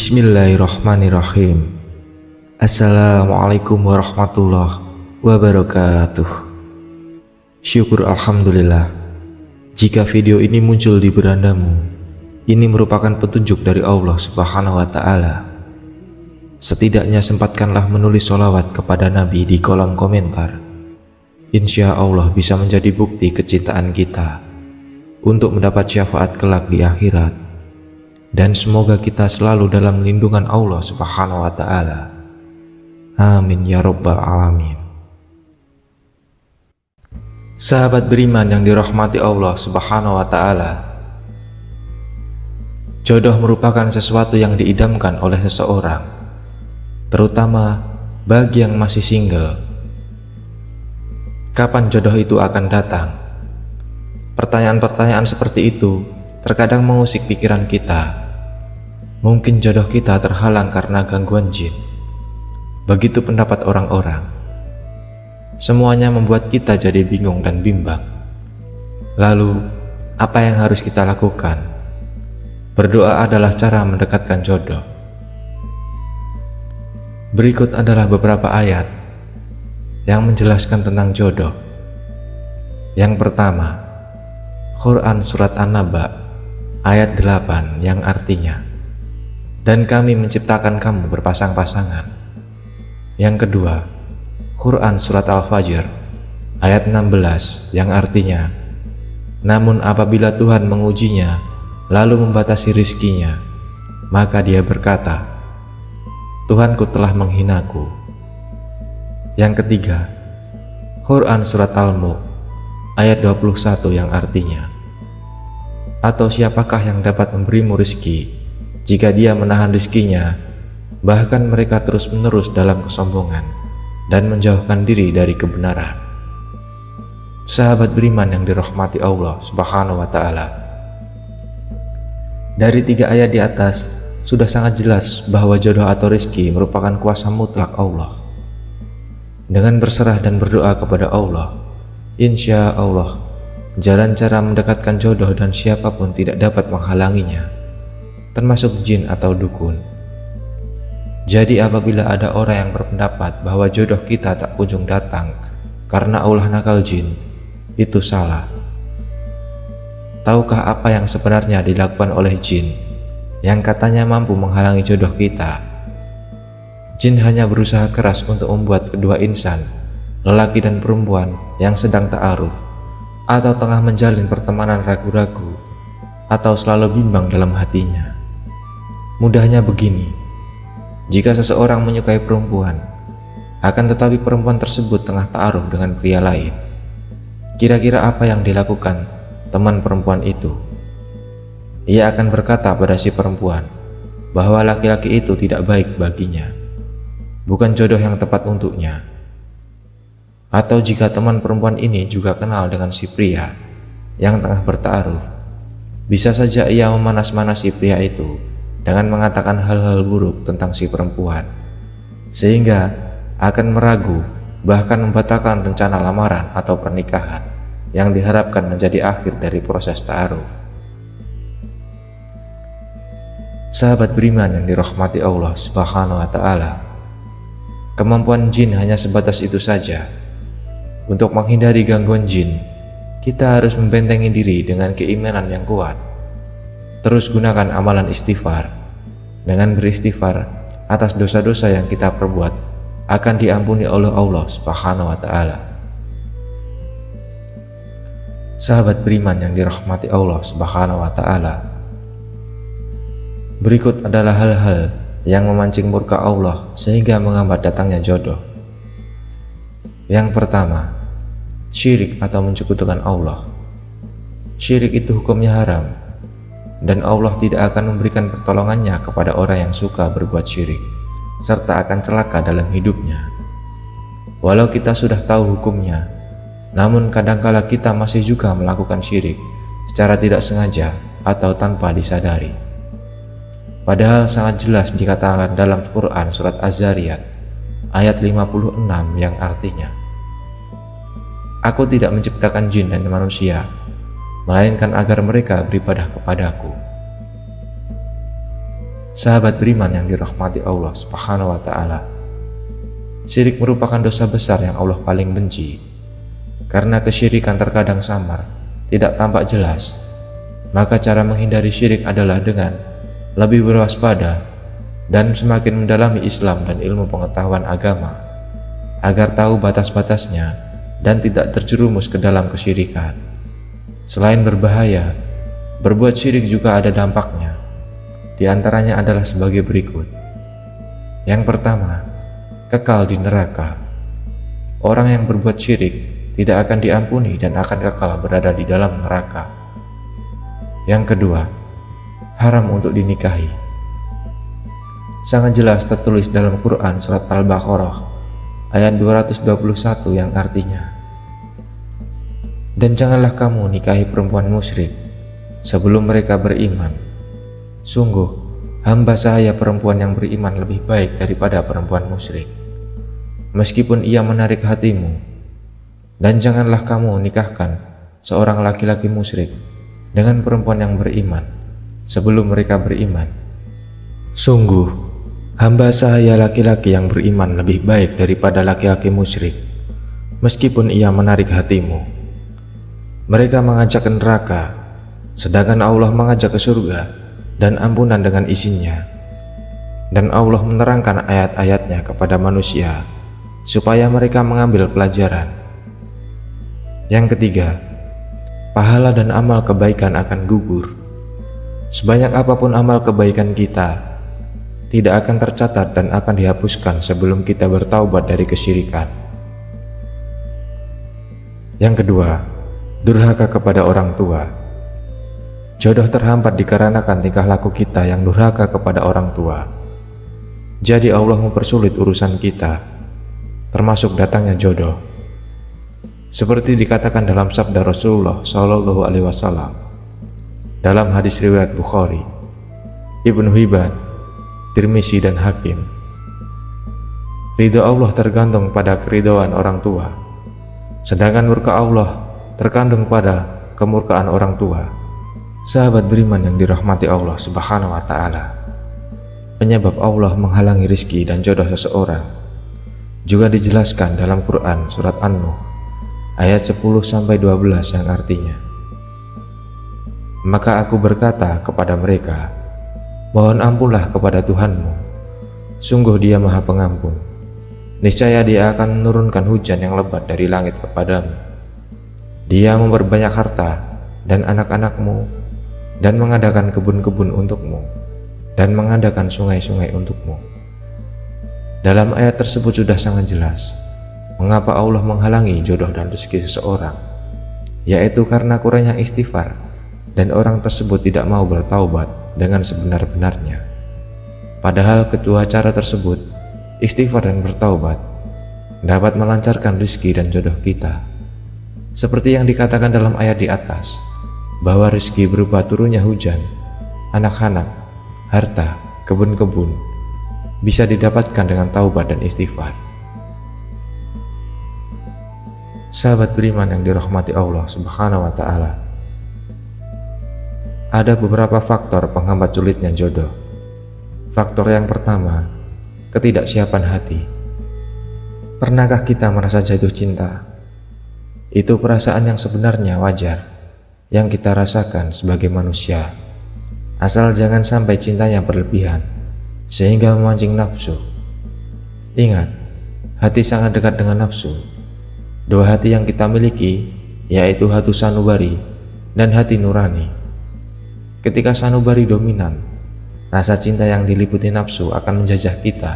Bismillahirrahmanirrahim. Assalamualaikum warahmatullahi wabarakatuh. Syukur alhamdulillah, jika video ini muncul di berandamu, ini merupakan petunjuk dari Allah Subhanahu wa Ta'ala. Setidaknya sempatkanlah menulis sholawat kepada Nabi di kolom komentar. Insya Allah bisa menjadi bukti kecintaan kita untuk mendapat syafaat kelak di akhirat. Dan semoga kita selalu dalam lindungan Allah Subhanahu wa Ta'ala. Amin ya rabbal alamin. Sahabat beriman yang dirahmati Allah Subhanahu wa Ta'ala, jodoh merupakan sesuatu yang diidamkan oleh seseorang, terutama bagi yang masih single. Kapan jodoh itu akan datang? Pertanyaan-pertanyaan seperti itu terkadang mengusik pikiran kita. Mungkin jodoh kita terhalang karena gangguan jin. Begitu pendapat orang-orang. Semuanya membuat kita jadi bingung dan bimbang. Lalu, apa yang harus kita lakukan? Berdoa adalah cara mendekatkan jodoh. Berikut adalah beberapa ayat yang menjelaskan tentang jodoh. Yang pertama, Quran Surat An-Naba ayat 8 yang artinya, dan kami menciptakan kamu berpasang-pasangan. Yang kedua, Quran Surat Al-Fajr ayat 16 yang artinya, namun apabila Tuhan mengujinya lalu membatasi rizkinya, maka dia berkata, Tuhanku telah menghinaku. Yang ketiga, Quran Surat Al-Mulk ayat 21 yang artinya, atau siapakah yang dapat memberimu rizki jika dia menahan rizkinya, bahkan mereka terus-menerus dalam kesombongan dan menjauhkan diri dari kebenaran. Sahabat beriman yang dirahmati Allah Subhanahu wa Ta'ala, dari 3 ayat di atas sudah sangat jelas bahwa jodoh atau rizki merupakan kuasa mutlak Allah. Dengan berserah dan berdoa kepada Allah, insya Allah jalan cara mendekatkan jodoh dan siapapun tidak dapat menghalanginya, termasuk jin atau dukun. Jadi apabila ada orang yang berpendapat bahwa jodoh kita tak kunjung datang karena ulah nakal jin, itu salah. Tahukah apa yang sebenarnya dilakukan oleh jin yang katanya mampu menghalangi jodoh kita? Jin hanya berusaha keras untuk membuat kedua insan, lelaki dan perempuan yang sedang ta'aruf atau tengah menjalin pertemanan ragu-ragu atau selalu bimbang dalam hatinya. Mudahnya begini, jika seseorang menyukai perempuan, akan tetapi perempuan tersebut tengah ta'aruf dengan pria lain, kira-kira apa yang dilakukan teman perempuan itu? Ia akan berkata pada si perempuan bahwa laki-laki itu tidak baik baginya, bukan jodoh yang tepat untuknya. Atau jika teman perempuan ini juga kenal dengan si pria yang tengah berta'aruf, bisa saja ia memanas-manasi pria itu dengan mengatakan hal-hal buruk tentang si perempuan, sehingga akan meragu, bahkan membatalkan rencana lamaran atau pernikahan yang diharapkan menjadi akhir dari proses ta'aruf. Sahabat beriman yang dirahmati Allah Subhanahu wa Ta'ala, kemampuan jin hanya sebatas itu saja. Untuk menghindari gangguan jin, kita harus membentengi diri dengan keimanan yang kuat. Terus gunakan amalan istighfar. Dengan beristighfar atas dosa-dosa yang kita perbuat, akan diampuni oleh Allah Subhanahu wa Ta'ala. Sahabat beriman yang dirahmati Allah Subhanahu wa Ta'ala, berikut adalah hal-hal yang memancing murka Allah sehingga menghambat datangnya jodoh. Yang pertama, syirik atau menyekutukan Allah. Syirik itu hukumnya haram, dan Allah tidak akan memberikan pertolongannya kepada orang yang suka berbuat syirik, serta akan celaka dalam hidupnya. Walau kita sudah tahu hukumnya, namun kadangkala kita masih juga melakukan syirik secara tidak sengaja atau tanpa disadari. Padahal sangat jelas dikatakan dalam Quran Surat Az-Zariyat ayat 56 yang artinya, Aku tidak menciptakan jin dan manusia, melainkan agar mereka beribadah kepadaku. Sahabat beriman yang dirahmati Allah Subhanahu wa Ta'ala, syirik merupakan dosa besar yang Allah paling benci. Karena kesyirikan terkadang samar, tidak tampak jelas, maka cara menghindari syirik adalah dengan lebih berwaspada dan semakin mendalami Islam dan ilmu pengetahuan agama, agar tahu batas-batasnya dan tidak terjerumus ke dalam kesyirikan. Selain berbahaya, berbuat syirik juga ada dampaknya. Di antaranya adalah sebagai berikut. Yang pertama, kekal di neraka. Orang yang berbuat syirik tidak akan diampuni dan akan kekal berada di dalam neraka. Yang kedua, haram untuk dinikahi. Sangat jelas tertulis dalam Quran surat Al-Baqarah ayat 221 yang artinya, dan janganlah kamu nikahi perempuan musyrik sebelum mereka beriman. Sungguh, hamba sahaya perempuan yang beriman lebih baik daripada perempuan musyrik, meskipun ia menarik hatimu. Dan janganlah kamu nikahkan seorang laki-laki musyrik dengan perempuan yang beriman sebelum mereka beriman. Sungguh, hamba sahaya laki-laki yang beriman lebih baik daripada laki-laki musyrik, meskipun ia menarik hatimu. Mereka mengajak ke neraka, sedangkan Allah mengajak ke surga dan ampunan dengan isinya. Dan Allah menerangkan ayat-ayatnya kepada manusia supaya mereka mengambil pelajaran. Yang ketiga, pahala dan amal kebaikan akan gugur. Sebanyak apapun amal kebaikan kita, tidak akan tercatat dan akan dihapuskan sebelum kita bertaubat dari kesyirikan. Yang kedua, durhaka kepada orang tua. Jodoh terhambat dikarenakan tingkah laku kita yang durhaka kepada orang tua. Jadi Allah mempersulit urusan kita, termasuk datangnya jodoh. Seperti dikatakan dalam sabda Rasulullah Shallallahu Alaihi Wasallam dalam hadis riwayat Bukhari, Ibnu Hibban, Tirmizi dan Hakim. Ridho Allah tergantung pada keridhaan orang tua, sedangkan murka Allah terkandung pada kemurkaan orang tua. Sahabat beriman yang dirahmati Allah Subhanahu wa Ta'ala, penyebab Allah menghalangi rizki dan jodoh seseorang juga dijelaskan dalam Quran surat An-Nuh ayat 10-12 yang artinya, maka aku berkata kepada mereka, mohon ampunlah kepada Tuhanmu, sungguh Dia Maha Pengampun. Niscaya Dia akan menurunkan hujan yang lebat dari langit kepadamu. Dia memperbanyak harta dan anak-anakmu, dan mengadakan kebun-kebun untukmu, dan mengadakan sungai-sungai untukmu. Dalam ayat tersebut sudah sangat jelas mengapa Allah menghalangi jodoh dan rezeki seseorang, yaitu karena kurangnya istighfar dan orang tersebut tidak mau bertaubat dengan sebenar-benarnya. Padahal kedua cara tersebut, istighfar dan bertaubat, dapat melancarkan rezeki dan jodoh kita. Seperti yang dikatakan dalam ayat di atas, bahwa rezeki berupa turunnya hujan, anak-anak, harta, kebun-kebun bisa didapatkan dengan taubat dan istighfar. Sahabat beriman yang dirahmati Allah Subhanahu wa Ta'ala, ada beberapa faktor penghambat sulitnya jodoh. Faktor yang pertama, ketidaksiapan hati. Pernahkah kita merasa jatuh cinta? Itu perasaan yang sebenarnya wajar yang kita rasakan sebagai manusia, asal jangan sampai cintanya berlebihan sehingga memancing nafsu. Ingat, hati sangat dekat dengan nafsu. Dua hati yang kita miliki, yaitu hati sanubari dan hati nurani. Ketika sanubari dominan, rasa cinta yang diliputi nafsu akan menjajah kita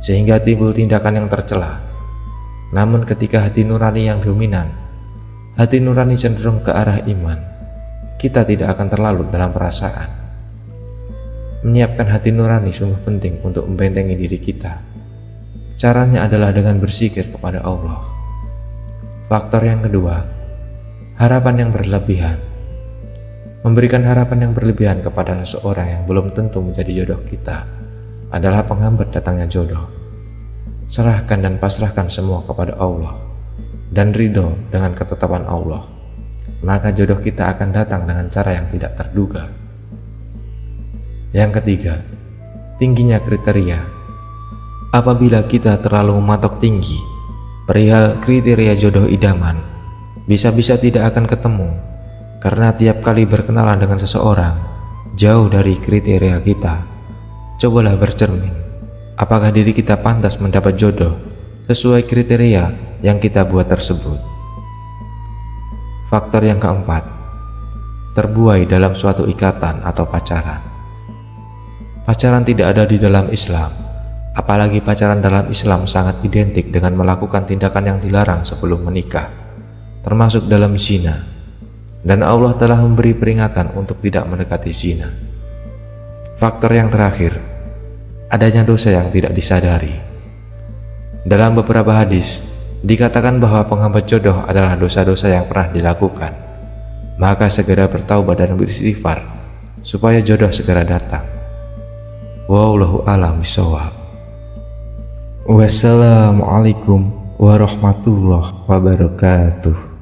sehingga timbul tindakan yang tercela. Namun ketika hati nurani yang dominan, hati nurani cenderung ke arah iman, kita tidak akan terlalu dalam perasaan. Menyiapkan hati nurani sungguh penting untuk membentengi diri kita. Caranya adalah dengan berzikir kepada Allah. Faktor yang kedua, harapan yang berlebihan. Memberikan harapan yang berlebihan kepada seseorang yang belum tentu menjadi jodoh kita adalah penghambat datangnya jodoh. Serahkan dan pasrahkan semua kepada Allah dan ridho dengan ketetapan Allah, maka jodoh kita akan datang dengan cara yang tidak terduga. Yang ketiga, tingginya kriteria. Apabila kita terlalu mematok tinggi perihal kriteria jodoh idaman, bisa-bisa tidak akan ketemu, karena tiap kali berkenalan dengan seseorang jauh dari kriteria kita. Cobalah bercermin, apakah diri kita pantas mendapat jodoh sesuai kriteria yang kita buat tersebut. Faktor yang keempat, terbuai dalam suatu ikatan atau pacaran. Pacaran tidak ada di dalam Islam, apalagi pacaran dalam Islam sangat identik dengan melakukan tindakan yang dilarang sebelum menikah, termasuk dalam zina, dan Allah telah memberi peringatan untuk tidak mendekati zina. Faktor yang terakhir, adanya dosa yang tidak disadari. Dalam beberapa hadis dikatakan bahwa penghambat jodoh adalah dosa-dosa yang pernah dilakukan, maka segera bertaubat dan beristighfar supaya jodoh segera datang. Wallahu a'lam bishawab. Wassalamualaikum warahmatullahi wabarakatuh.